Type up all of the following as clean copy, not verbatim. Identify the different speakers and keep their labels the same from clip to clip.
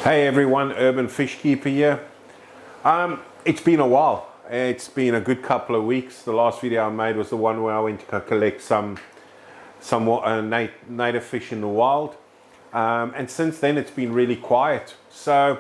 Speaker 1: Hey everyone, Urban Fish Keeper here. It's been a while. It's been a good couple of weeks. The last video I made was the one where I went to collect some native fish in the wild. And since then it's been really quiet. So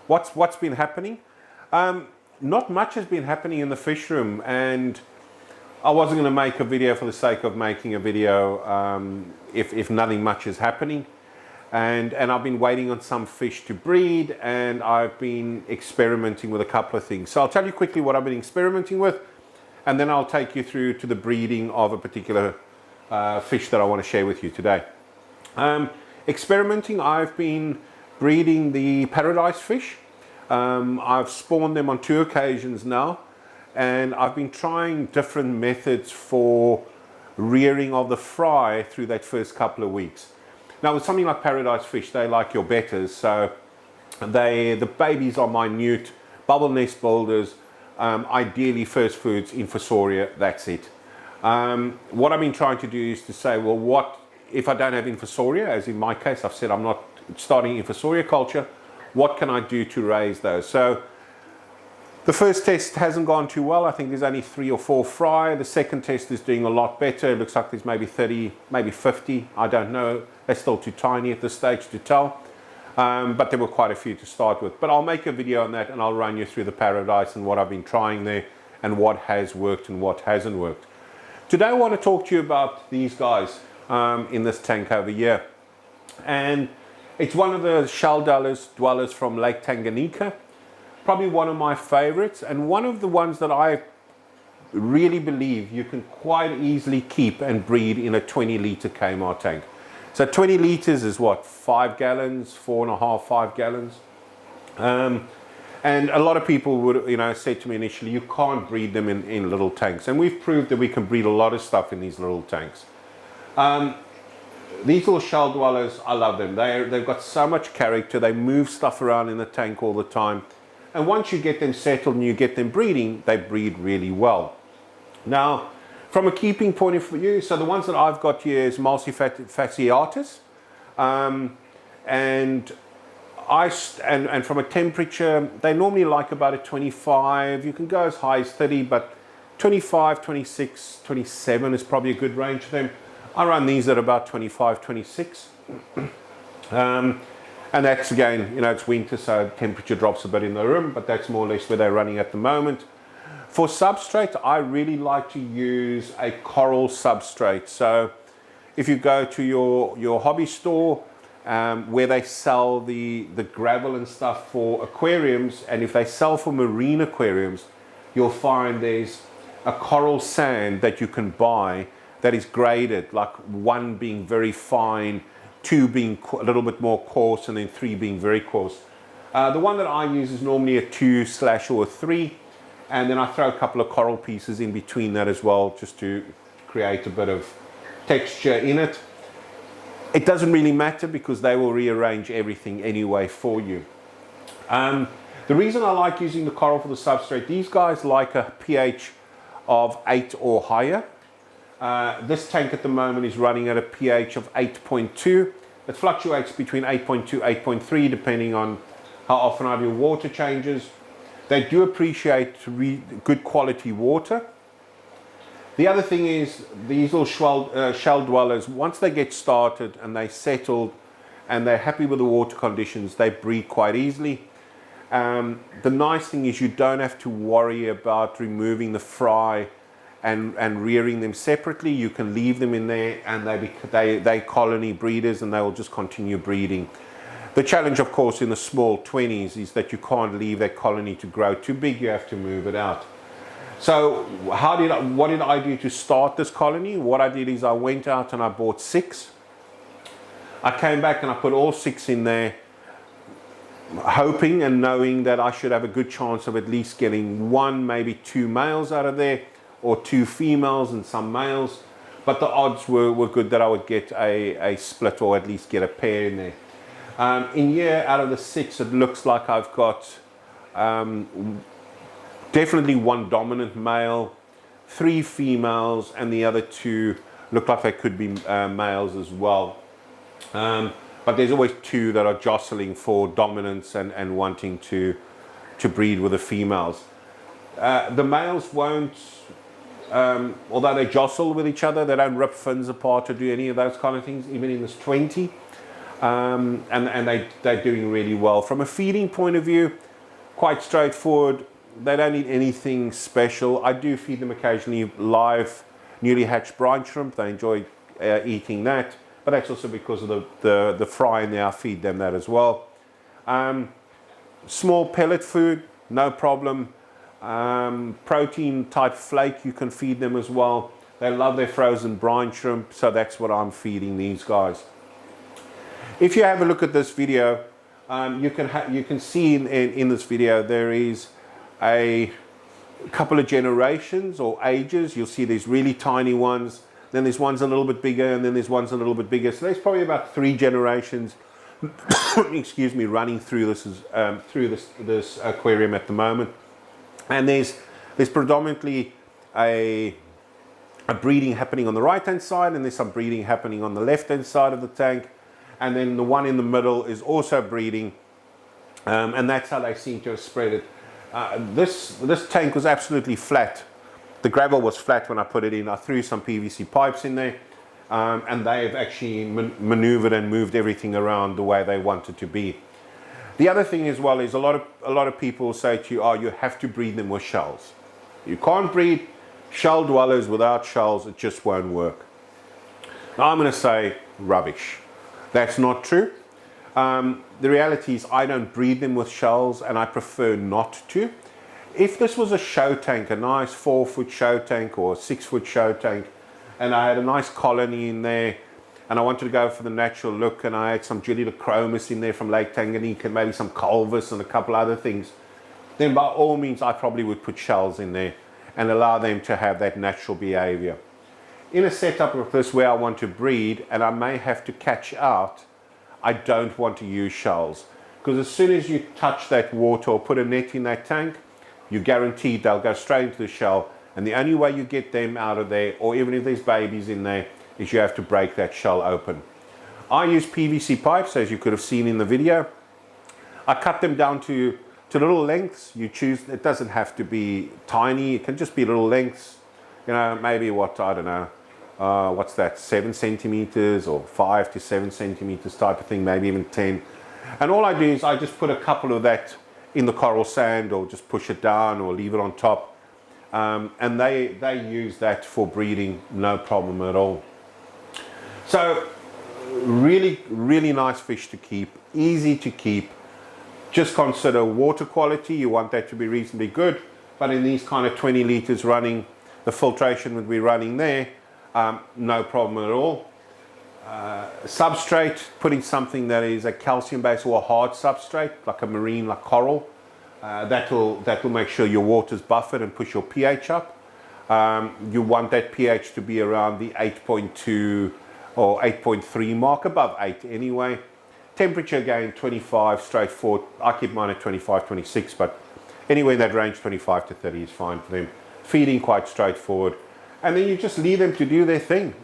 Speaker 1: what's been happening? Not much has been happening in the fish room, and I wasn't going to make a video for the sake of making a video if nothing much is happening. And I've been waiting on some fish to breed, and I've been experimenting with a couple of things. So I'll tell you quickly what I've been experimenting with, and then I'll take you through to the breeding of a particular fish that I want to share with you today. Experimenting, I've been breeding the paradise fish. I've spawned them on 2 occasions now, and I've been trying different methods for rearing of the fry through that first couple of weeks. Now with something like paradise fish, they like your betters, so the babies are minute, bubble nest builders, ideally first foods, infusoria, that's it. What I've been trying to do is to say, well, what if I don't have infusoria, as in my case, I've said I'm not starting infusoria culture, what can I do to raise those? So the first test hasn't gone too well. I think there's only 3 or 4 fry. The second test is doing a lot better. It looks like there's maybe 30, maybe 50. I don't know. They're still too tiny at this stage to tell. But there were quite a few to start with. But I'll make a video on that, and I'll run you through the paradise and what I've been trying there and what has worked and what hasn't worked. Today I want to talk to you about these guys in this tank over here. And it's one of the shell dwellers from Lake Tanganyika. Probably one of my favorites, and one of the ones that I really believe you can quite easily keep and breed in a 20-litre Kmart tank. So 20 litres is what, 5 gallons, 4.5, 5 gallons. And a lot of people would, say to me initially, you can't breed them in little tanks. And we've proved that we can breed a lot of stuff in these little tanks. These little shell dwellers, I love them. They've got so much character. They move stuff around in the tank all the time. And once you get them settled and you get them breeding, they breed really well. Now, from a keeping point of view, so the ones that I've got here is Multifasciatus. And from a temperature, they normally like about a 25. You can go as high as 30, but 25, 26, 27 is probably a good range for them. I run these at about 25, 26. And that's, again, it's winter, so temperature drops a bit in the room, but that's more or less where they're running at the moment. For substrate, I really like to use a coral substrate. So if you go to your hobby store where they sell the gravel and stuff for aquariums, and if they sell for marine aquariums, you'll find there's a coral sand that you can buy that is graded, like 1 being very fine, 2 being a little bit more coarse, and then 3 being very coarse. The one that I use is normally a 2/ or a 3, and then I throw a couple of coral pieces in between that as well, just to create a bit of texture in it. It doesn't really matter because they will rearrange everything anyway for you. The reason I like using the coral for the substrate, these guys like a pH of 8 or higher. This tank at the moment is running at a pH of 8.2. It fluctuates between 8.2, 8.3 depending on how often I do water changes. They do appreciate good quality water. The other thing is these little shell dwellers, once they get started and they settled and they're happy with the water conditions, they breed quite easily. The nice thing is you don't have to worry about removing the fry and rearing them separately. You can leave them in there, and they colony breeders, and they will just continue breeding. The challenge, of course, in the small 20s is that you can't leave that colony to grow too big. You have to move it out. So what did I do to start this colony? What I did is I went out and I bought 6. I came back and I put all 6 in there, hoping and knowing that I should have a good chance of at least getting 1, maybe 2 males out of there, or 2 females and some males, but the odds were good that I would get a split, or at least get a pair in there. In here, out of the 6, it looks like I've got definitely 1 dominant male, 3 females, and the other 2 look like they could be males as well. but there's always two that are jostling for dominance and wanting to breed with the females. The males won't, although they jostle with each other, they don't rip fins apart or do any of those kind of things, even in this 20. And they're doing really well. From a feeding point of view, quite straightforward. They don't need anything special. I do feed them occasionally live, newly hatched brine shrimp. They enjoy eating that, but that's also because of the fry in there. I feed them that as well. Small pellet food, no problem. Protein type flake, you can feed them as well. They love their frozen brine shrimp, so that's what I'm feeding these guys. If you have a look at this video, you can see in this video there is a couple of generations or ages. You'll see there's really tiny ones, then there's ones a little bit bigger, and then there's ones a little bit bigger. So there's probably about 3 generations excuse me, running through this aquarium at the moment. And there's predominantly a breeding happening on the right hand side, and there's some breeding happening on the left hand side of the tank, and then the one in the middle is also breeding, and that's how they seem to have spread it. This tank was absolutely flat. The gravel was flat when I put it in. I threw some PVC pipes in there, and they've actually maneuvered and moved everything around the way they want it to be. The other thing as well is a lot of people say to you, oh, you have to breed them with shells. You can't breed shell dwellers without shells. It just won't work. Now I'm going to say rubbish. That's not true. The reality is I don't breed them with shells, and I prefer not to. If this was a show tank, a nice 4-foot show tank or a 6-foot show tank, and I had a nice colony in there, and I wanted to go for the natural look, and I had some Juliochromis in there from Lake Tanganyika, and maybe some Culvus and a couple other things, then by all means I probably would put shells in there and allow them to have that natural behavior. In a setup like this where I want to breed and I may have to catch out, I don't want to use shells, because as soon as you touch that water or put a net in that tank, you're guaranteed they'll go straight into the shell, and the only way you get them out of there, or even if there's babies in there, is you have to break that shell open. I use PVC pipes, as you could have seen in the video. I cut them down to little lengths. You choose, it doesn't have to be tiny, it can just be little lengths, you know, maybe what, I don't know, what's that, 7 centimeters or 5 to 7 centimeters type of thing, maybe even 10. And all I do is I just put a couple of that in the coral sand, or just push it down or leave it on top. And they use that for breeding, no problem at all. So really, really nice fish to keep, easy to keep. Just consider water quality. You want that to be reasonably good, but in these kind of 20 liters running, the filtration would be running there, no problem at all. Substrate, putting something that is a calcium base or a hard substrate, like a marine, like coral, that will make sure your water's buffered and push your pH up. You want that pH to be around the 8.2 or 8.3 mark, above 8 anyway. Temperature again 25, straightforward. I keep mine at 25, 26, but anywhere in that range, 25 to 30 is fine for them. Feeding quite straightforward, and then you just leave them to do their thing.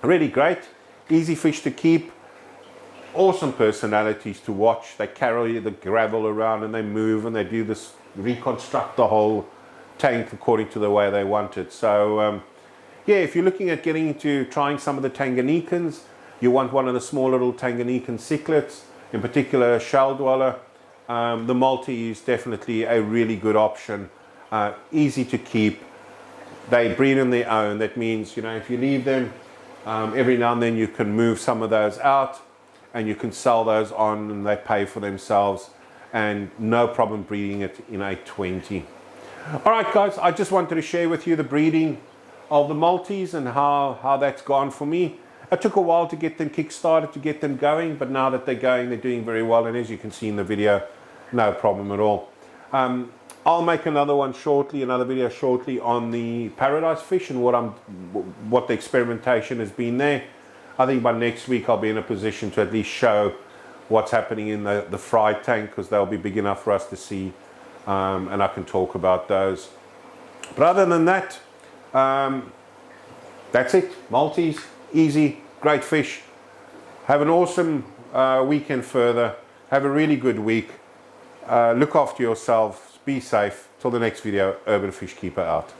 Speaker 1: Really great, easy fish to keep, awesome personalities to watch. They carry the gravel around and they move and they do this, reconstruct the whole tank according to the way they want it. So yeah, if you're looking at getting into trying some of the Tanganyikans, you want one of the small little Tanganyikan cichlids, in particular a shell dweller, the multi is definitely a really good option. Easy to keep. They breed on their own. That means, you know, if you leave them, every now and then you can move some of those out and you can sell those on, and they pay for themselves, and no problem breeding it in a 20. All right, guys, I just wanted to share with you the breeding of the multis and how that's gone for me. It took a while to get them kick-started, to get them going, but now that they're going, they're doing very well, and as you can see in the video, no problem at all. I'll make another one shortly, another video shortly on the paradise fish and what the experimentation has been there. I think by next week I'll be in a position to at least show what's happening in the fry tank, because they'll be big enough for us to see, and I can talk about those. But other than that, that's it. Multis, easy, great fish. Have an awesome weekend further. Have a really good week. Look after yourselves. Be safe. Till the next video, Urban Fish Keeper out.